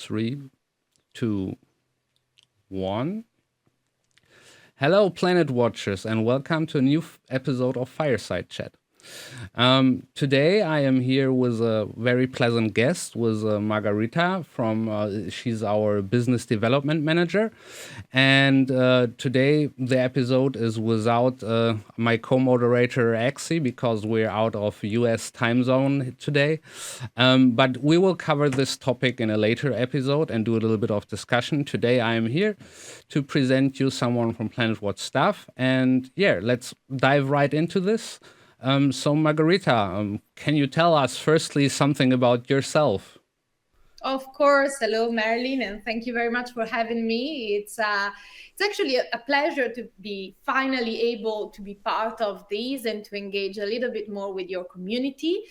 Three, two, one. Hello, Planet Watchers, and welcome to a new episode of Fireside Chat. Today I am here with a very pleasant guest, with Margherita she's our business development manager. And today the episode is without my co-moderator Axie because we're out of US time zone today. But we will cover this topic in a later episode and do a little bit of discussion. Today I am here to present you someone from PlanetWatch staff. And yeah, let's dive right into this. So Margherita, can you tell us firstly something about yourself? Of course. Hello, Merlin, and thank you very much for having me. It's actually a pleasure to be finally able to be part of this and to engage a little bit more with your community.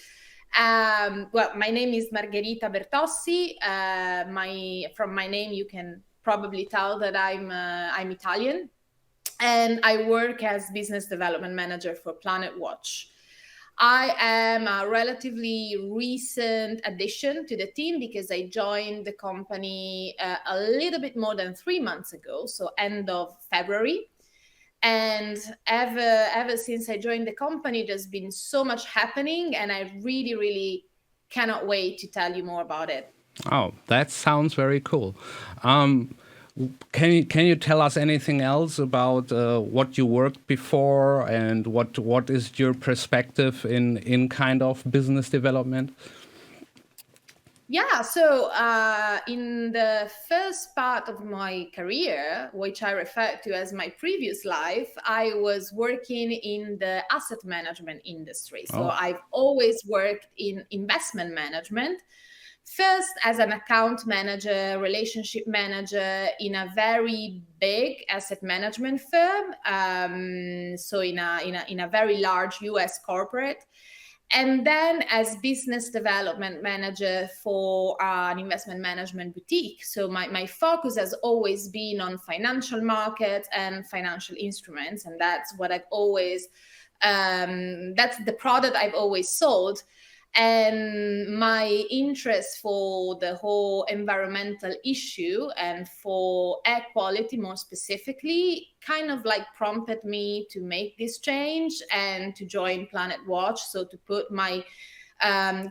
My name is Margherita Bertossi. From my name, you can probably tell that I'm Italian. And I work as business development manager for PlanetWatch. I am a relatively recent addition to the team because I joined the company a little bit more than 3 months ago, so end of February. And ever since I joined the company, there's been so much happening, and I really, really cannot wait to tell you more about it. Oh, that sounds very cool. Can you tell us anything else about what you worked before and what is your perspective in kind of business development? Yeah, so in the first part of my career, which I refer to as my previous life, I was working in the asset management industry. So I've always worked in investment management. First, as an account manager, relationship manager in a very big asset management firm, so in a very large US corporate, and then as business development manager for an investment management boutique. So my focus has always been on financial markets and financial instruments, and that's what I've always that's the product I've always sold. And my interest for the whole environmental issue and for air quality more specifically kind of like prompted me to make this change and to join PlanetWatch. So to put my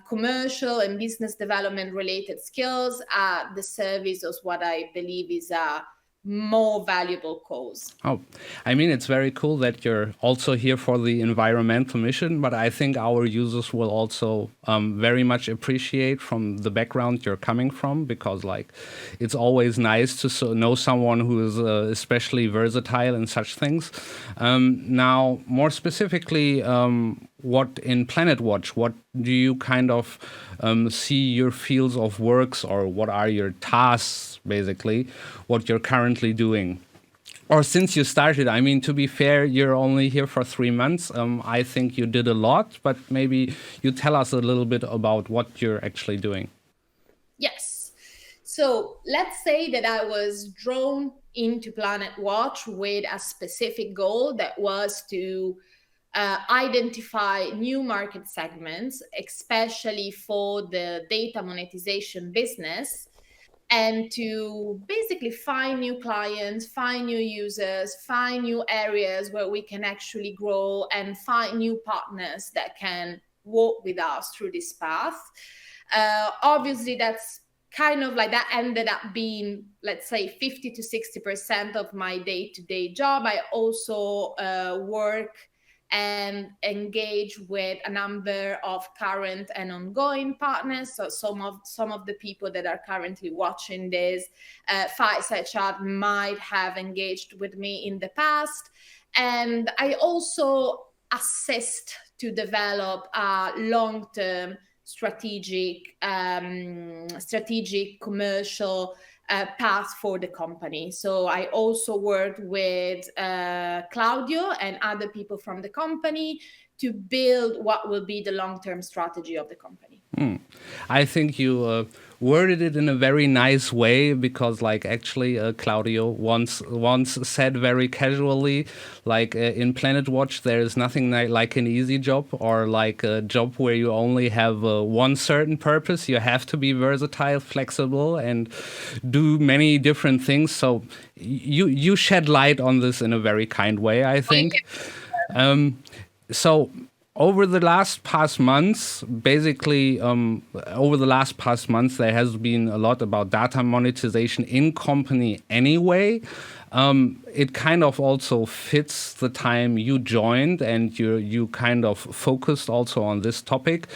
commercial and business development related skills at the service of what I believe is a more valuable cause. Oh, I mean, it's very cool that you're also here for the environmental mission, but I think our users will also very much appreciate from the background you're coming from, because like it's always nice to know someone who is especially versatile in such things. Now, more specifically, what in PlanetWatch, what do you kind of see your fields of works, or what are your tasks, basically, what you're currently doing? Or since you started, I mean, to be fair, you're only here for 3 months. I think you did a lot, but maybe you tell us a little bit about what you're actually doing. Yes. So let's say that I was drawn into PlanetWatch with a specific goal that was to identify new market segments, especially for the data monetization business, and to basically find new clients, find new users, find new areas where we can actually grow, and find new partners that can walk with us through this path. Obviously, that's kind of like that ended up being, let's say, 50 to 60% of my day-to-day job. I also work and engage with a number of current and ongoing partners. So some of the people that are currently watching this Fireside Chat might have engaged with me in the past. And I also assist to develop a long-term strategic commercial path for the company. So I also worked with Claudio and other people from the company to build what will be the long-term strategy of the company. I think you worded it in a very nice way, because like actually Claudio once said very casually, like in PlanetWatch there is nothing like an easy job, or like a job where you only have one certain purpose. You have to be versatile, flexible, and do many different things. So you shed light on this in a very kind way, I think. So over the past months, basically, there has been a lot about data monetization in company anyway. It kind of also fits the time you joined, and you kind of focused also on this topic,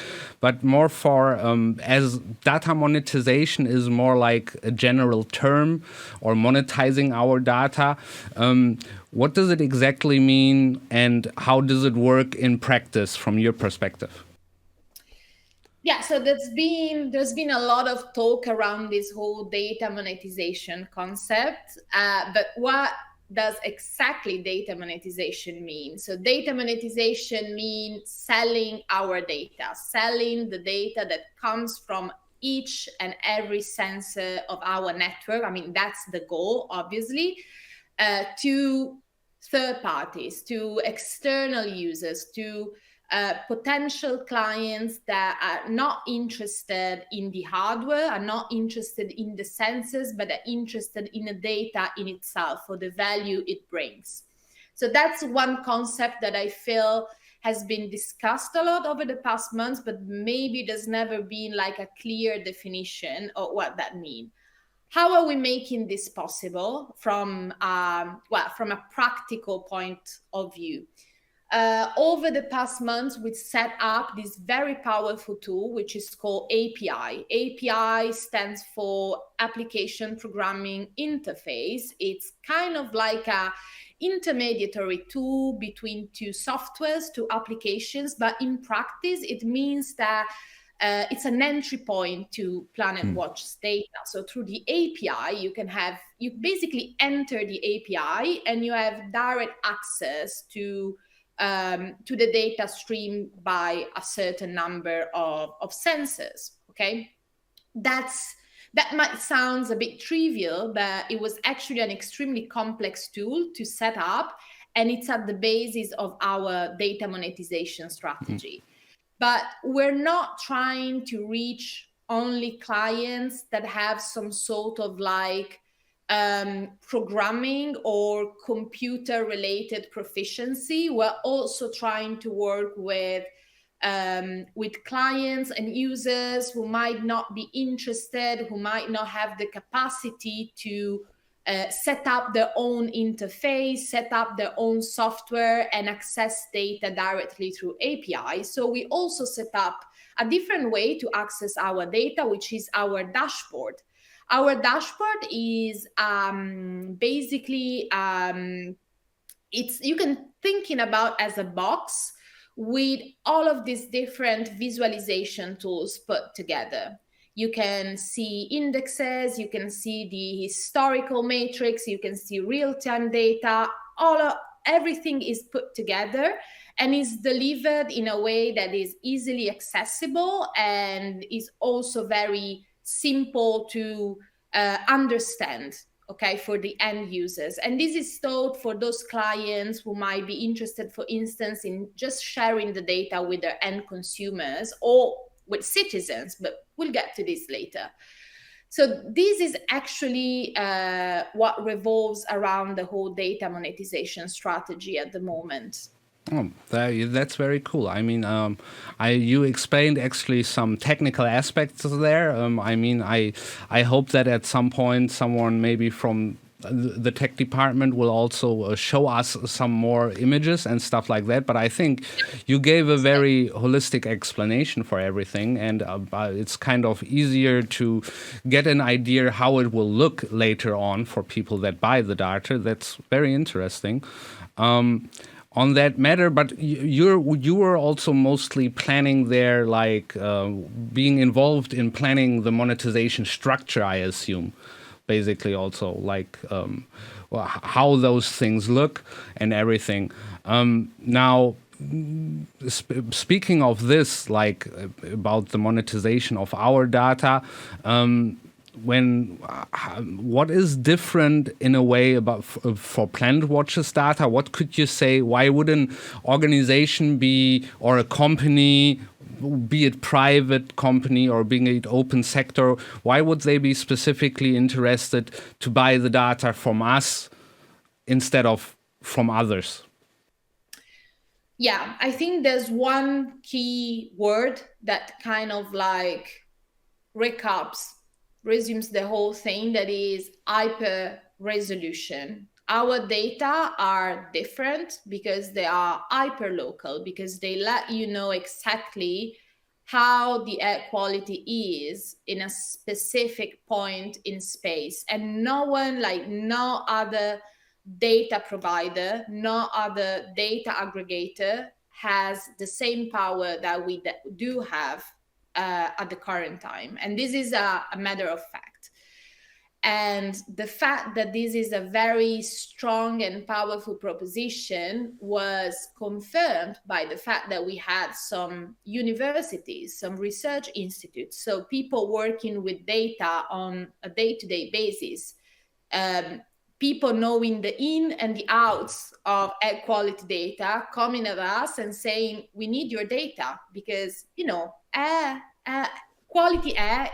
but more for as data monetization is more like a general term, or monetizing our data. What does it exactly mean, and how does it work in practice from your perspective? Yeah, so there's been a lot of talk around this whole data monetization concept, but what does exactly data monetization mean? So data monetization means selling our data, selling the data that comes from each and every sensor of our network. I mean, that's the goal, obviously, to third parties, to external users, to potential clients that are not interested in the hardware, are not interested in the sensors, but are interested in the data in itself, for the value it brings. So that's one concept that I feel has been discussed a lot over the past months, but maybe there's never been like a clear definition of what that means. How are we making this possible from a practical point of view? Over the past months, we set up this very powerful tool, which is called API. API stands for Application Programming Interface. It's kind of like a intermediary tool between two softwares, two applications, but in practice, it means that it's an entry point to PlanetWatch's data. So through the API, you basically enter the API and you have direct access to the data stream by a certain number of sensors. Okay, that might sound a bit trivial, but it was actually an extremely complex tool to set up, and it's at the basis of our data monetization strategy. But we're not trying to reach only clients that have some sort of like programming or computer related proficiency. We're also trying to work with clients and users who might not be interested, who might not have the capacity to set up their own interface, set up their own software, and access data directly through API. So we also set up a different way to access our data, which is our dashboard. Our dashboard is basically, you can think about as a box with all of these different visualization tools put together. You can see indexes, you can see the historical matrix, you can see real-time data, everything is put together and is delivered in a way that is easily accessible and is also very simple to understand, okay, for the end users. And this is thought for those clients who might be interested, for instance, in just sharing the data with their end consumers or with citizens, but we'll get to this later. So this is actually what revolves around the whole data monetization strategy at the moment. Oh, that's very cool. I mean, you explained actually some technical aspects there. I mean, I hope that at some point someone maybe from the tech department will also show us some more images and stuff like that. But I think you gave a very holistic explanation for everything, and it's kind of easier to get an idea how it will look later on for people that buy the data. That's very interesting. On that matter, but you were also mostly planning there, like being involved in planning the monetization structure, I assume. Basically, also like how those things look and everything. Now, speaking of this, like about the monetization of our data, what is different in a way about for PlanetWatch's data? What could you say? Why would an organization be, or a company, be it private company or being it open sector, why would they be specifically interested to buy the data from us instead of from others? Yeah, I think there's one key word that kind of like resumes the whole thing, that is hyper resolution. Our data are different because they are hyper local, because they let you know exactly how the air quality is in a specific point in space. And no one, like no other data provider, no other data aggregator has the same power that we do have at the current time. And this is a matter of fact. And the fact that this is a very strong and powerful proposition was confirmed by the fact that we had some universities, some research institutes, so people working with data on a day-to-day basis, people knowing the in and the outs of air quality data, coming at us and saying, we need your data because, quality air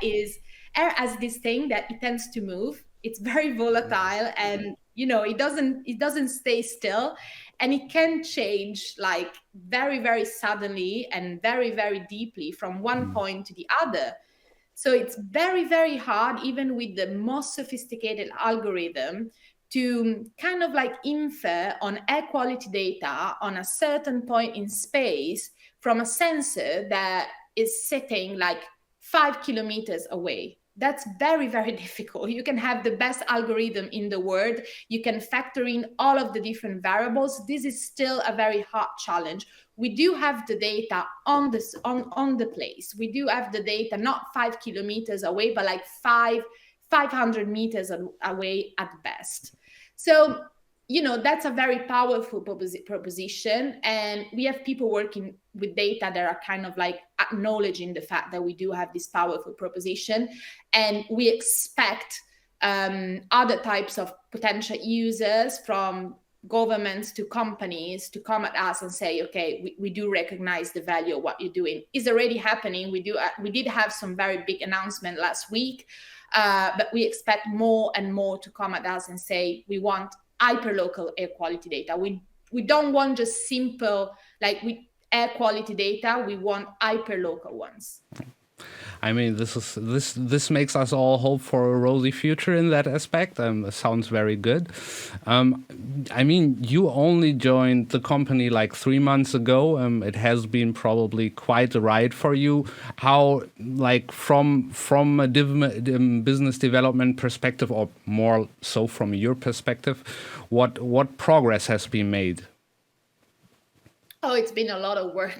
has this thing that it tends to move. It's very volatile, and it doesn't stay still, and it can change like very, very suddenly and very, very deeply from one point to the other. So it's very, very hard, even with the most sophisticated algorithm, to kind of like infer on air quality data on a certain point in space from a sensor that is sitting like 5 kilometers away. That's very, very difficult. You can have the best algorithm in the world. You can factor in all of the different variables. This is still a very hard challenge. We do have the data on the place. We do have the data not 5 kilometers away, but like 500 meters away at best. So, that's a very powerful proposition. And we have people working with data that are kind of like acknowledging the fact that we do have this powerful proposition. And we expect other types of potential users, from governments to companies, to come at us and say, okay, we do recognize the value of what you're doing. It's already happening. We did have some very big announcement last week, but we expect more and more to come at us and say, we want hyperlocal air quality data. We don't want just simple air quality data. We want hyperlocal ones. I mean, this makes us all hope for a rosy future in that aspect. Sounds very good. I mean, you only joined the company like 3 months ago. It has been probably quite a ride for you. How, like, from a business development perspective, or more so from your perspective, what progress has been made? Oh, it's been a lot of work.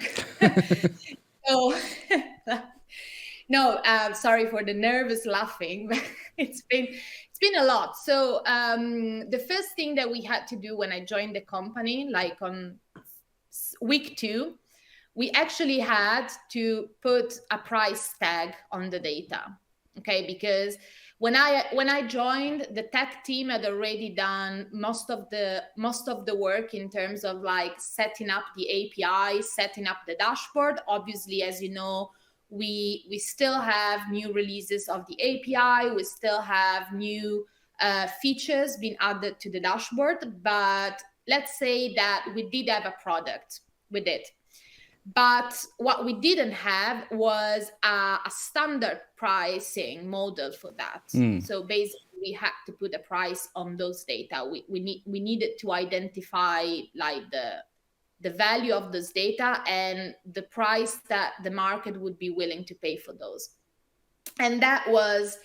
So. No, sorry for the nervous laughing. It's been a lot. So the first thing that we had to do when I joined the company, like on week 2, we actually had to put a price tag on the data. Okay, because when I joined, the tech team had already done most of the work in terms of like setting up the API, setting up the dashboard. Obviously, as you know, we still have new releases of the API. We still have new features being added to the dashboard. But let's say that we did have a product with it. But what we didn't have was a standard pricing model for that. So basically, we had to put a price on those data. We needed to identify like the value of this data and the price that the market would be willing to pay for those. And that was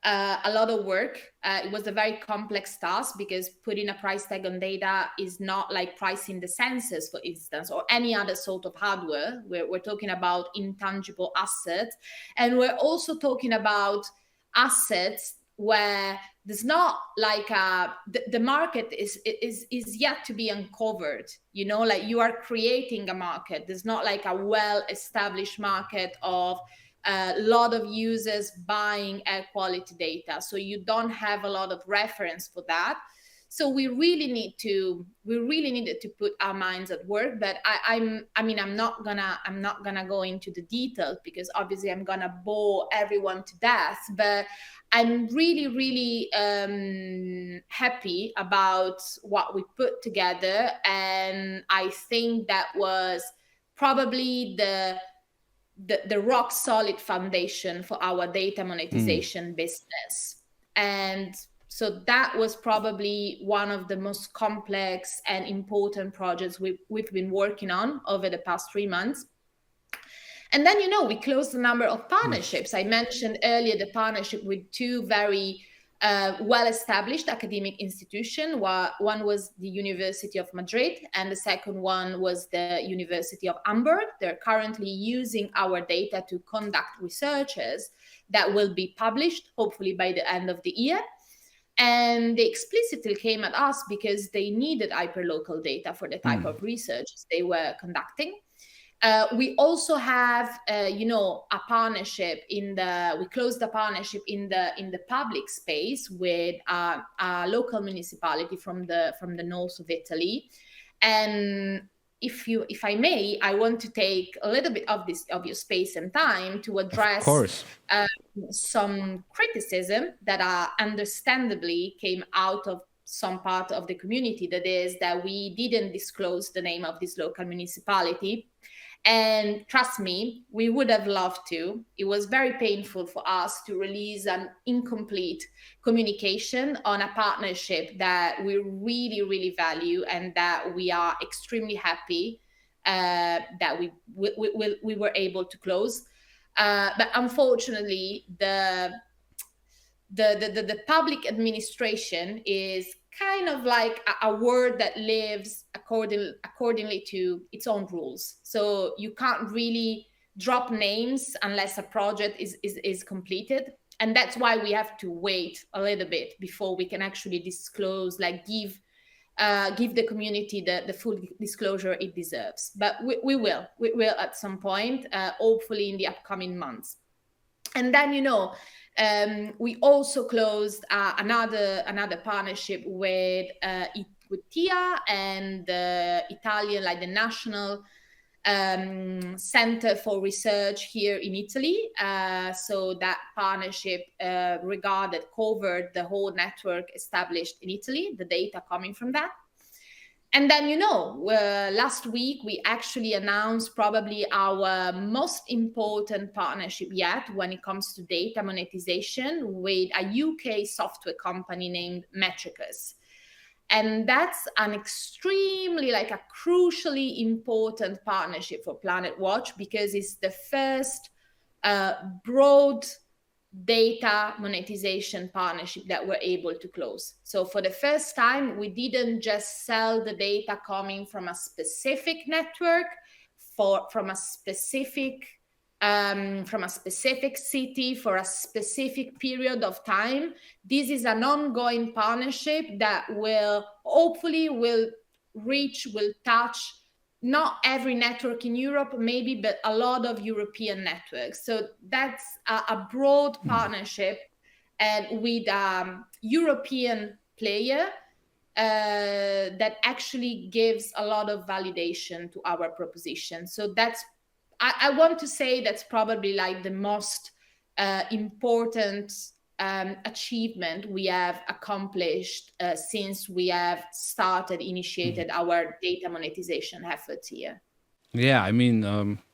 a lot of work. It was a very complex task, because putting a price tag on data is not like pricing the sensors, for instance, or any other sort of hardware. We're talking about intangible assets. And we're also talking about assets where there's not like the market is yet to be uncovered. You know, like you are creating a market. There's not like a well-established market of a lot of users buying air quality data. So you don't have a lot of reference for that. So we really needed to put our minds at work. But I'm not gonna go into the details, because obviously I'm gonna bore everyone to death. But I'm really happy about what we put together, and I think that was probably the rock solid foundation for our data monetization business. And so that was probably one of the most complex and important projects we've been working on over the past 3 months. And then, we closed a number of partnerships. I mentioned earlier the partnership with two very well-established academic institutions. One was the University of Madrid, and the second one was the University of Hamburg. They're currently using our data to conduct researches that will be published, hopefully by the end of the year. And they explicitly came at us because they needed hyperlocal data for the type of research they were conducting. We also have, a partnership we closed a partnership in the public space with a local municipality from the north of Italy. And if I may, I want to take a little bit of your space and time to address some criticism that understandably came out of some part of the community. That is that we didn't disclose the name of this local municipality. And trust me, we would have loved to. It was very painful for us to release an incomplete communication on a partnership that we really value, and that we are extremely happy that we were able to close. But unfortunately, the public administration is kind of like a word that lives accordingly to its own rules. So you can't really drop names unless a project is completed. And that's why we have to wait a little bit before we can actually disclose, like give the community the full disclosure it deserves. But we will at some point, hopefully in the upcoming months. And then, we also closed another partnership with TIA and the Italian, like the National Center for Research here in Italy. So that partnership covered the whole network established in Italy, the data coming from that. And then, last week, we actually announced probably our most important partnership yet when it comes to data monetization with a UK software company named Metricus. And that's an extremely, a crucially important partnership for PlanetWatch, because it's the first broad data monetization partnership that we're able to close. So for the first time, we didn't just sell the data coming from a specific network, from a specific city for a specific period of time. This is an ongoing partnership that will touch not every network in Europe, maybe, but a lot of European networks. So that's a broad partnership, and with a European player that actually gives a lot of validation to our proposition. So I want to say that's probably like the most important achievement we have accomplished since we have initiated our data monetization efforts here. Yeah, I mean,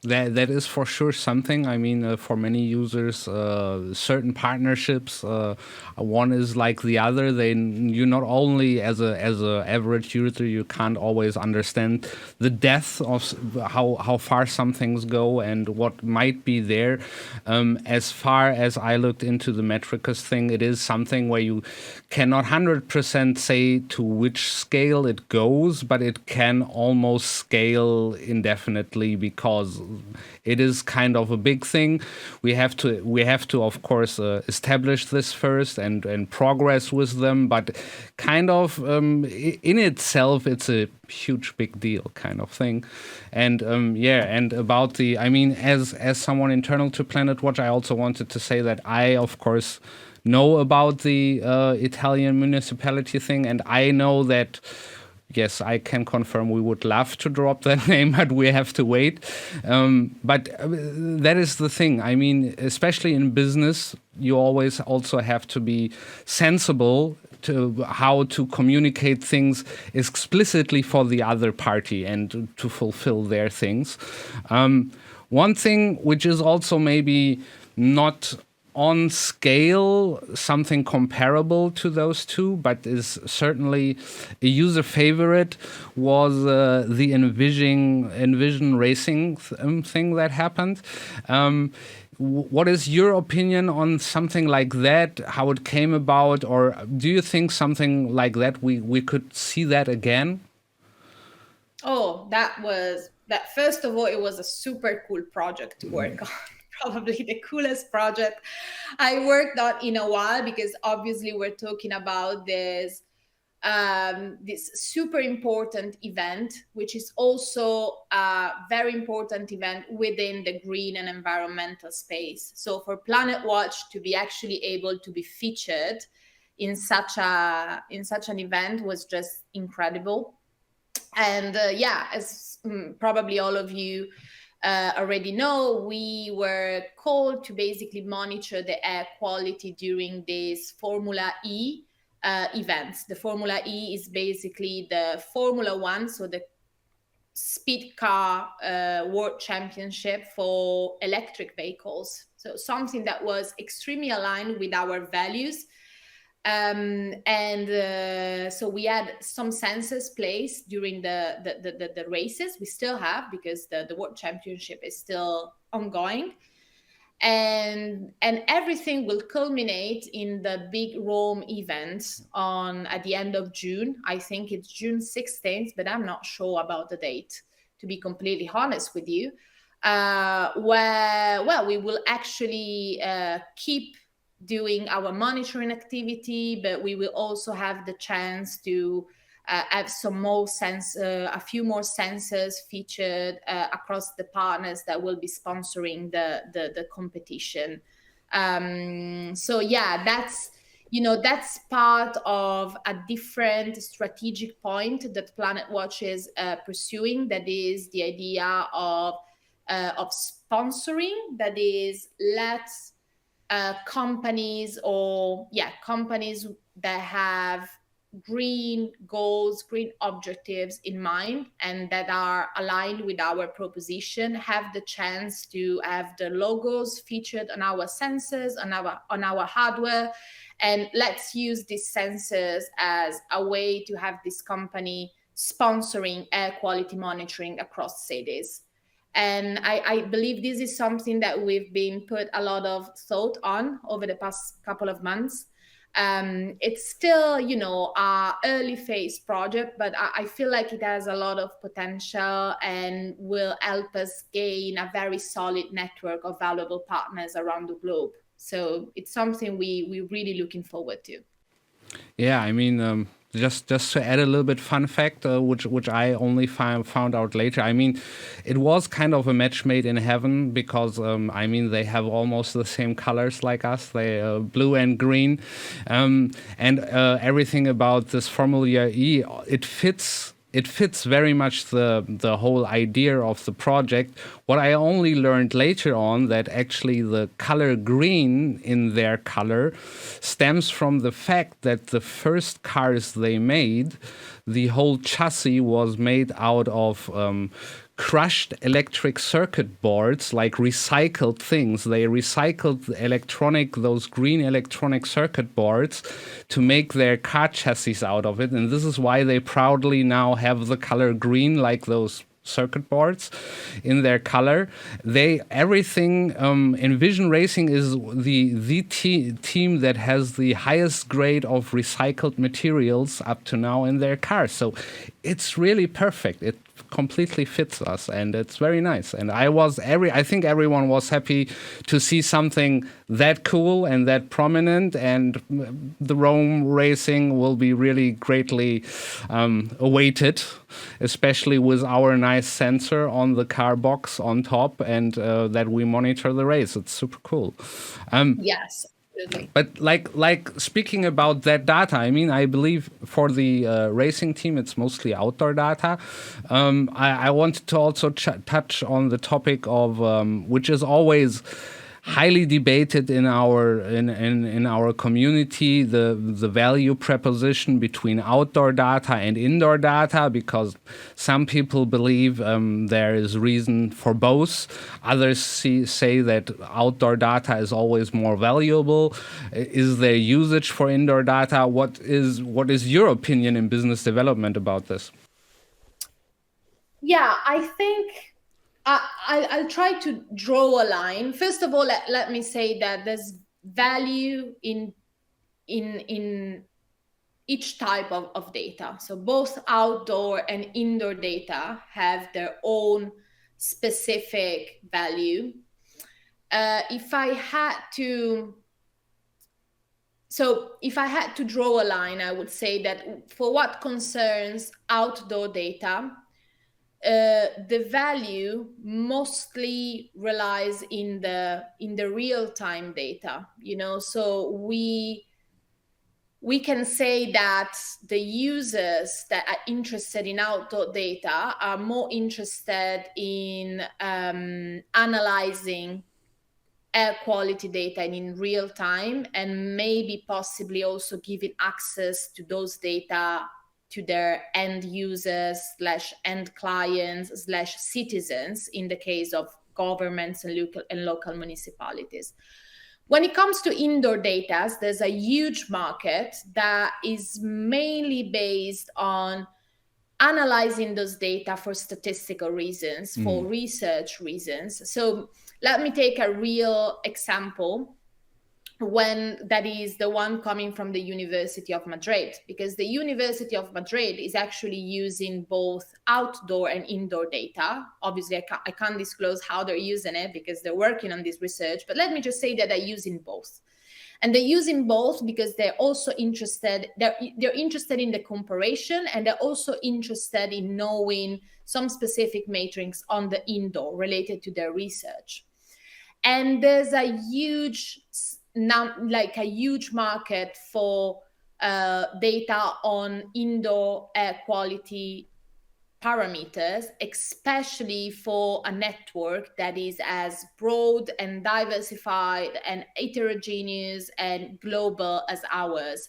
that is for sure something. I mean, for many users, certain partnerships, one is like the other. You not only as a average user, you can't always understand the depth of how far some things go and what might be there. As far as I looked into the Metricus thing, it is something where you cannot 100% say to which scale it goes, but it can almost scale indefinitely definitely, because it is kind of a big thing. We have to of course establish this first and progress with them, but kind of in itself it's a huge big deal kind of thing. And and about the, I mean, as someone internal to PlanetWatch, I also wanted to say that I of course know about the Italian municipality thing, and I know that, yes, I can confirm we would love to drop that name, but we have to wait. But that is the thing. I mean, especially in business, you always also have to be sensible to how to communicate things explicitly for the other party and to fulfill their things. One thing which is also maybe not on scale something comparable to those two, but is certainly a user favorite, was the Envision Racing thing that happened. What is your opinion on something like that, how it came about, or do you think something like that we could see that again? Oh, that. First of all, it was a super cool project to work on. Probably the coolest project I worked on in a while, because obviously we're talking about this super important event, which is also a very important event within the green and environmental space. So for PlanetWatch to be actually able to be featured in such an event was just incredible. And as probably all of you already know, we were called to basically monitor the air quality during these Formula E events. The Formula E is basically the Formula One, so the speed car world championship for electric vehicles. So something that was extremely aligned with our values. So we had some sensors placed during the races. We still have, because the World Championship is still ongoing. And everything will culminate in the big Rome event at the end of June. I think it's June 16th, but I'm not sure about the date, to be completely honest with you. Where we will actually keep doing our monitoring activity, but we will also have the chance to have a few more sensors featured across the partners that will be sponsoring the competition. That's part of a different strategic point that PlanetWatch is pursuing. That is the idea of sponsoring. That is, let's companies that have green goals, green objectives in mind, and that are aligned with our proposition, have the chance to have the logos featured on our sensors, on our hardware. And let's use these sensors as a way to have this company sponsoring air quality monitoring across cities. And I believe this is something that we've been put a lot of thought on over the past couple of months. It's still, a early phase project, but I feel like it has a lot of potential and will help us gain a very solid network of valuable partners around the globe. So it's something we're really looking forward to. Yeah, I mean, just to add a little bit fun fact, which I only found out later. I mean, it was kind of a match made in heaven, because they have almost the same colors like us. They blue and green, and everything about this Formula E, it fits very much the whole idea of the project. What I only learned later on, that actually the color green in their color stems from the fact that the first cars they made, the whole chassis was made out of crushed electric circuit boards, like recycled things. They recycled those green electronic circuit boards to make their car chassis out of it. And this is why they proudly now have the color green, like those circuit boards in their color. Everything. Envision Racing is the team that has the highest grade of recycled materials up to now in their cars. So it's really perfect. It completely fits us, and it's very nice. And I think everyone was happy to see something that cool and that prominent, and the Rome racing will be really greatly awaited, especially with our nice sensor on the car box on top, and that we monitor the race. It's super cool. Yes. Absolutely. But like speaking about that data, I mean, I believe for the racing team, it's mostly outdoor data. I wanted to also touch on the topic of which is always highly debated in our community, the value proposition between outdoor data and indoor data, because some people believe there is reason for both. Others say that outdoor data is always more valuable. Is there usage for indoor data? What is your opinion in business development about this? Yeah, I think I'll try to draw a line. First of all, let me say that there's value in each type of data. So both outdoor and indoor data have their own specific value. If I had to draw a line, I would say that for what concerns outdoor data, the value mostly relies in the real-time data, so we can say that the users that are interested in outdoor data are more interested in analyzing air quality data in real time, and maybe possibly also giving access to those data to their end users / end clients / citizens in the case of governments and local municipalities. When it comes to indoor data, there's a huge market that is mainly based on analyzing those data for statistical reasons, for research reasons. So let me take a real example, that is the one coming from the University of Madrid, because the University of Madrid is actually using both outdoor and indoor data. Obviously, I can't disclose how they're using it because they're working on this research, but let me just say that they're using both. And they're using both because they're also interested, they're interested in the comparison, and they're also interested in knowing some specific metrics on the indoor related to their research. And there's a huge market for data on indoor air quality parameters, especially for a network that is as broad and diversified and heterogeneous and global as ours.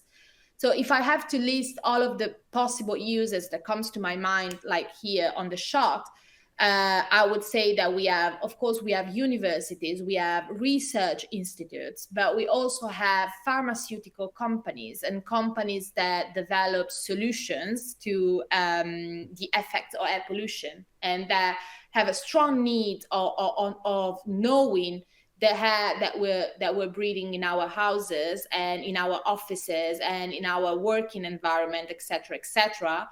So if I have to list all of the possible uses that comes to my mind, like here on the shot, I would say that we have universities, we have research institutes, but we also have pharmaceutical companies and companies that develop solutions to the effects of air pollution, and that have a strong need of knowing the air that we're breathing in our houses and in our offices and in our working environment, etc., etc.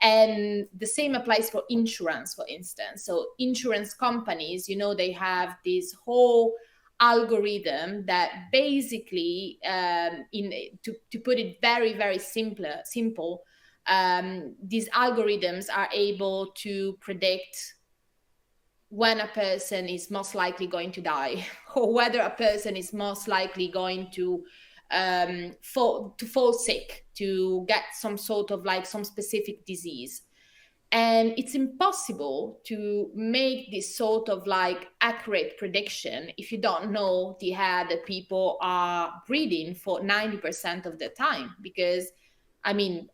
And the same applies for insurance, for instance. So insurance companies, they have this whole algorithm that basically, to put it very, very simple, these algorithms are able to predict when a person is most likely going to die, or whether a person is most likely going to fall sick, to get some sort of some specific disease. And it's impossible to make this sort of accurate prediction if you don't know the air that people are breathing for 90% of the time, because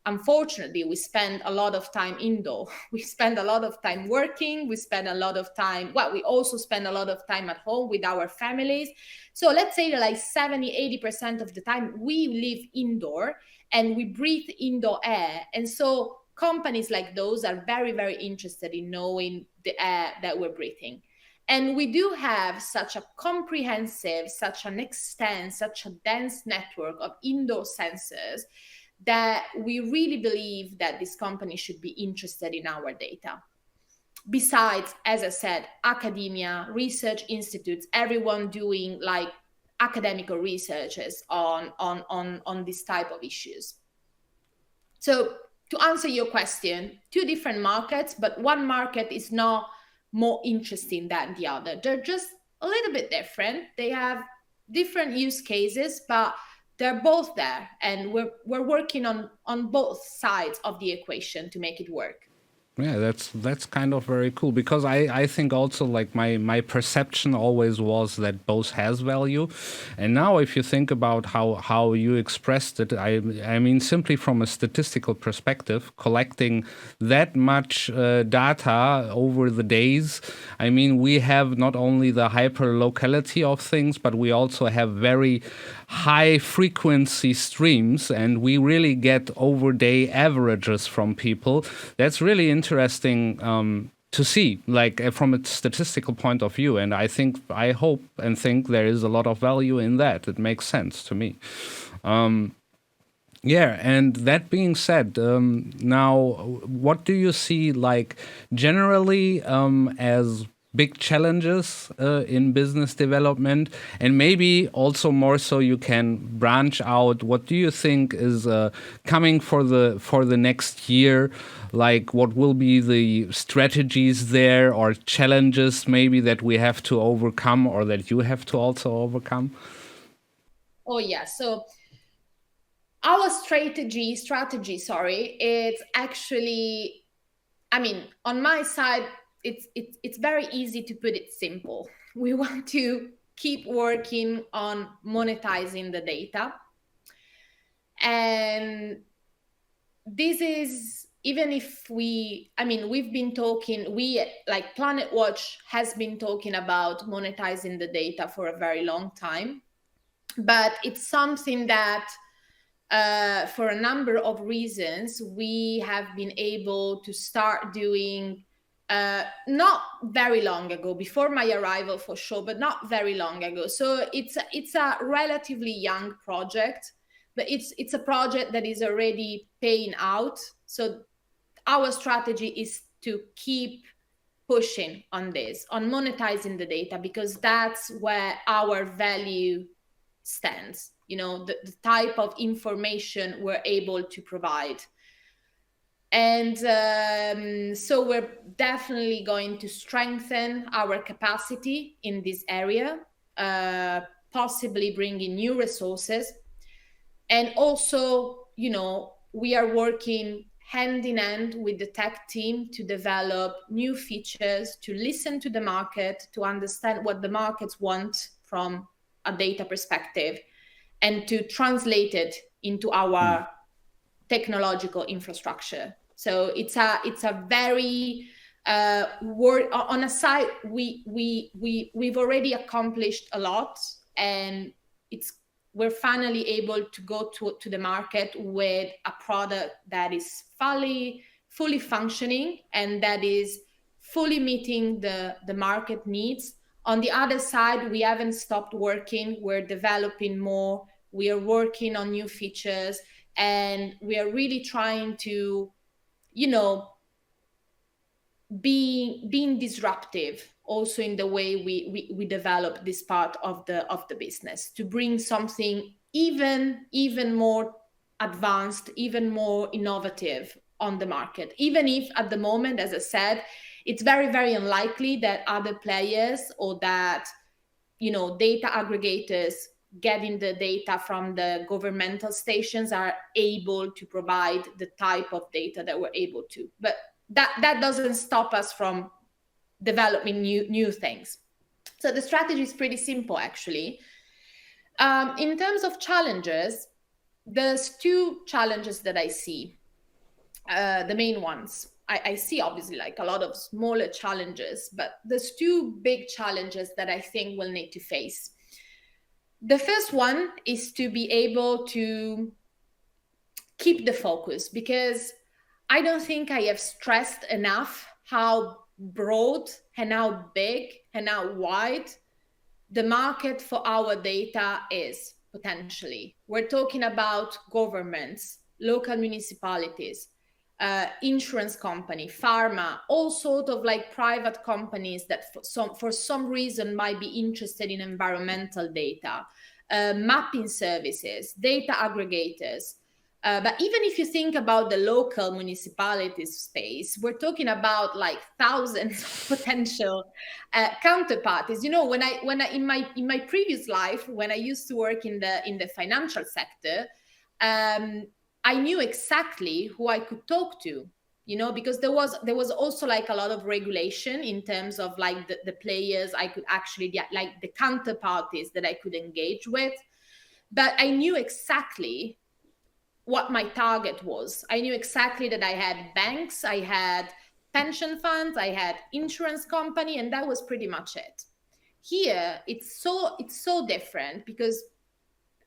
unfortunately, we spend a lot of time indoor. We spend a lot of time working. We spend a lot of time, we also spend a lot of time at home with our families. So let's say that 70-80% of the time we live indoor and we breathe indoor air. And so companies like those are very, very interested in knowing the air that we're breathing. And we do have such a comprehensive, such an extent, such a dense network of indoor sensors that we really believe that this company should be interested in our data. Besides, as I said, academia, research institutes, everyone doing like academic researches on this type of issues. So to answer your question, two different markets, but one market is not more interesting than the other. They're just a little bit different. They have different use cases, but they're both there, and we're working on both sides of the equation to make it work. Yeah, that's kind of very cool, because I think also, like, my perception always was that both has value. And now if you think about how you expressed it, I mean, simply from a statistical perspective, collecting that much data over the days, I mean, we have not only the hyperlocality of things, but we also have very high frequency streams, and we really get over day averages from people. That's really interesting to see, like, from a statistical point of view. And I hope and think there is a lot of value in that. It makes sense to me. Yeah, and that being said, now, what do you see, like, generally as big challenges in business development? And maybe also more so you can branch out, what do you think is coming for the next year? Like, what will be the strategies there, or challenges maybe that we have to overcome, or that you have to also overcome? Oh yeah, so our strategy, it's actually, I mean, on my side, it's very easy to put it simple. We want to keep working on monetizing the data. And this is, even if we've been talking, like PlanetWatch has been talking about monetizing the data for a very long time, but it's something that for a number of reasons, we have been able to start doing not very long ago, before my arrival for sure, but not very long ago. So it's a relatively young project, but it's a project that is already paying out. So our strategy is to keep pushing on this, on monetizing the data, because that's where our value stands, the type of information we're able to provide. And so we're definitely going to strengthen our capacity in this area, possibly bring in new resources. And also, we are working hand in hand with the tech team to develop new features, to listen to the market, to understand what the markets want from a data perspective, and to translate it into our technological infrastructure. So it's a very on a side, we've already accomplished a lot, and we're finally able to go to the market with a product that is fully functioning and that is fully meeting the market needs. On the other side, we haven't stopped working. We're developing more. We are working on new features, and we are really trying to, being disruptive also in the way we develop this part of the business, to bring something even more advanced, even more innovative on the market. Even if at the moment, as I said, it's very, very unlikely that other players or that, data aggregators getting the data from the governmental stations are able to provide the type of data that we're able to. But that doesn't stop us from developing new things. So the strategy is pretty simple, actually. In terms of challenges, there's two challenges that I see. The main ones. I see obviously like a lot of smaller challenges, but there's two big challenges that I think we'll need to face. The first one is to be able to keep the focus, because I don't think I have stressed enough how broad and how big and how wide the market for our data is potentially. We're talking about governments, local municipalities, insurance company, pharma, all sort of like private companies that for some reason might be interested in environmental data, mapping services, data aggregators. But even if you think about the local municipalities space, we're talking about like thousands of potential counterparties. You know, when I in my previous life, when I used to work in the financial sector, I knew exactly who I could talk to. You know, because there was also like a lot of regulation in terms of like the players I could actually get, like the counterparties that I could engage with. But I knew exactly what my target was. I knew exactly that I had banks, I had pension funds, I had insurance company, and that was pretty much it. Here, it's so different because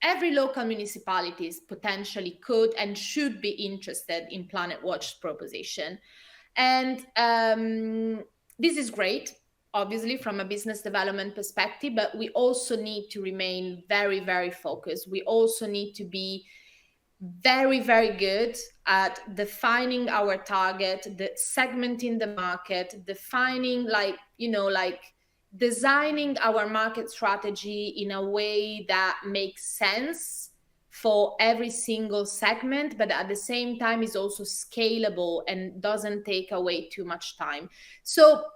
every local municipalities potentially could and should be interested in PlanetWatch's proposition. And this is great, obviously, from a business development perspective, but we also need to remain very, very focused. We also need to be very, very good at defining our target, the segmenting the market, defining like designing our market strategy in a way that makes sense for every single segment, but at the same time is also scalable and doesn't take away too much time. So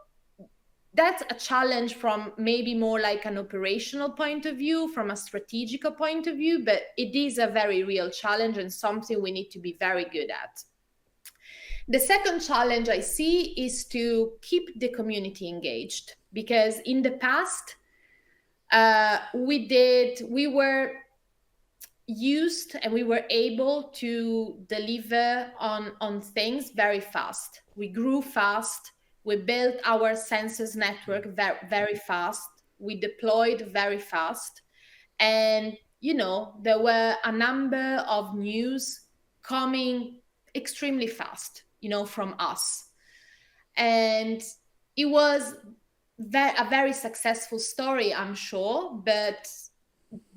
that's a challenge from maybe more like an operational point of view, from a strategical point of view, but it is a very real challenge and something we need to be very good at. The second challenge I see is to keep the community engaged, because in the past, we were used and we were able to deliver on things very fast. We grew fast. We built our sensors network very, very fast. We deployed very fast. And, there were a number of news coming extremely fast, from us. And it was a very successful story, I'm sure, but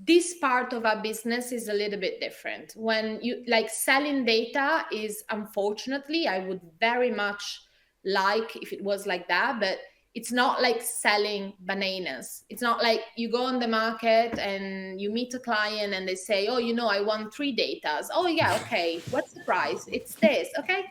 this part of our business is a little bit different. When you like selling data is, unfortunately, I would very much like if it was like that, but it's not like selling bananas. It's not like you go on the market and you meet a client and they say, oh, I want 3 datas. Oh yeah, okay. What's the price? It's this. Okay,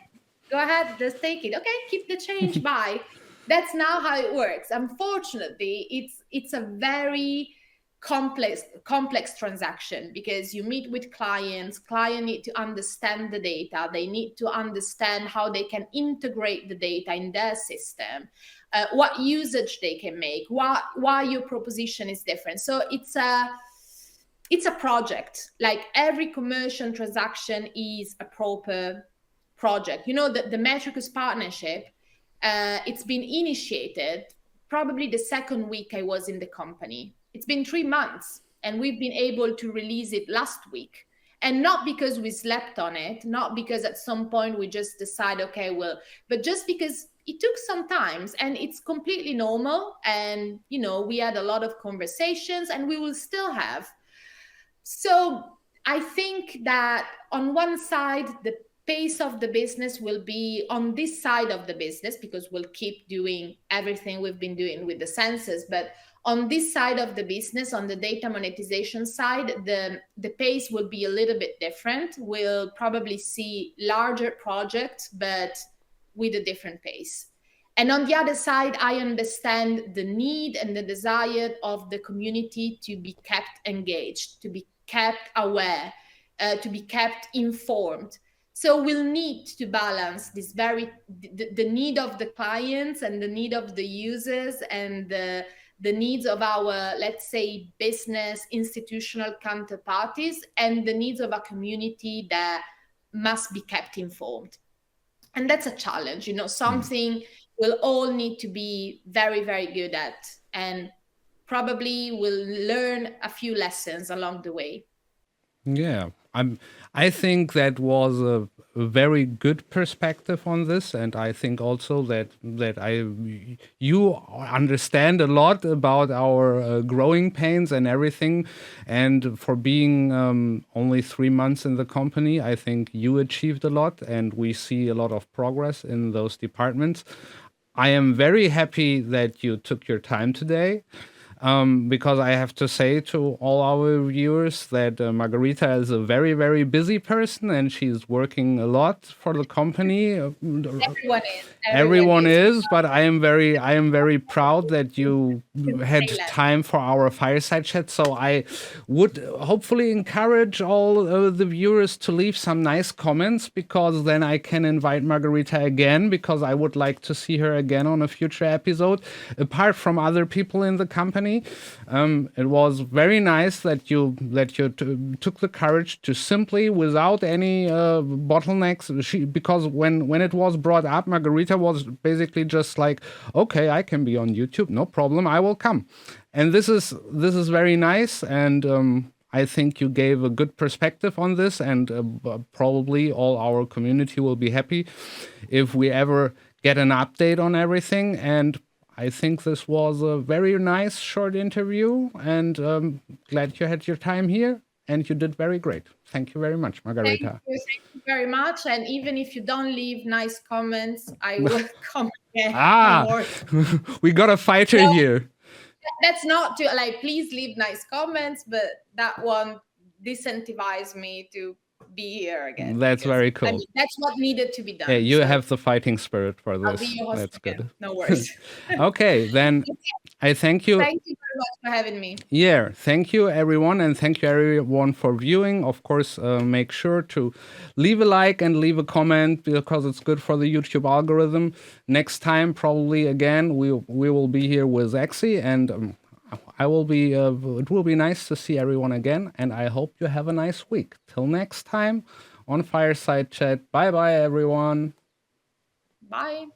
go ahead, just take it. Okay, keep the change. Bye. That's now how it works. Unfortunately, it's a very complex transaction, because you meet with clients need to understand the data, they need to understand how they can integrate the data in their system, what usage they can make, why your proposition is different. So it's a project. Like every commercial transaction is a proper project. The Metricus partnership, it's been initiated probably the second week I was in the company. It's been 3 months and we've been able to release it last week. And not because we slept on it, not because at some point we just decide, okay, well, but just because it took some time, and it's completely normal. And, we had a lot of conversations and we will still have. So I think that on one side, the pace of the business will be on this side of the business, because we'll keep doing everything we've been doing with the sensors. But on this side of the business, on the data monetization side, the pace will be a little bit different. We'll probably see larger projects, but with a different pace. And on the other side, I understand the need and the desire of the community to be kept engaged, to be kept aware, to be kept informed. So we'll need to balance the need of the clients and the need of the users and the needs of our, let's say, business institutional counterparties, and the needs of a community that must be kept informed. And that's a challenge, something we'll all need to be very, very good at, and probably we'll learn a few lessons along the way. Yeah, I think that was a very good perspective on this, and I think also that you understand a lot about our growing pains and everything. And for being only 3 months in the company, I think you achieved a lot, and we see a lot of progress in those departments. I am very happy that you took your time today. Because I have to say to all our viewers that Margherita is a very, very busy person, and she's working a lot for the company. Everyone is. Everyone is, but I am very proud that you had Say less. time for our fireside chat. So I would hopefully encourage all the viewers to leave some nice comments, because then I can invite Margherita again, because I would like to see her again on a future episode, apart from other people in the company. It was very nice that you took the courage to simply, without any bottlenecks, because when it was brought up, Margherita was basically just like, okay, I can be on YouTube, no problem, I will come. And this is very nice, and I think you gave a good perspective on this, and probably all our community will be happy if we ever get an update on everything. And I think this was a very nice short interview, and glad you had your time here, and you did very great. Thank you very much, Margherita. Thank you very much. And even if you don't leave nice comments, I will come again. We got a fighter here. That's not to like, please leave nice comments, but that one disincentivized me to be here again. That's very cool. I mean, that's what needed to be done. Yeah, you have the fighting spirit for this. I'll be your host That's again. good. No worries. Okay, then I thank you. Thank you very much for having me. Yeah, thank you everyone, and thank you everyone for viewing. Of course, make sure to leave a like and leave a comment, because it's good for the YouTube algorithm. Next time, probably again, we will be here with Exi, and I will be. It will be nice to see everyone again, and I hope you have a nice week. Till next time on Fireside Chat. Bye bye, everyone. Bye.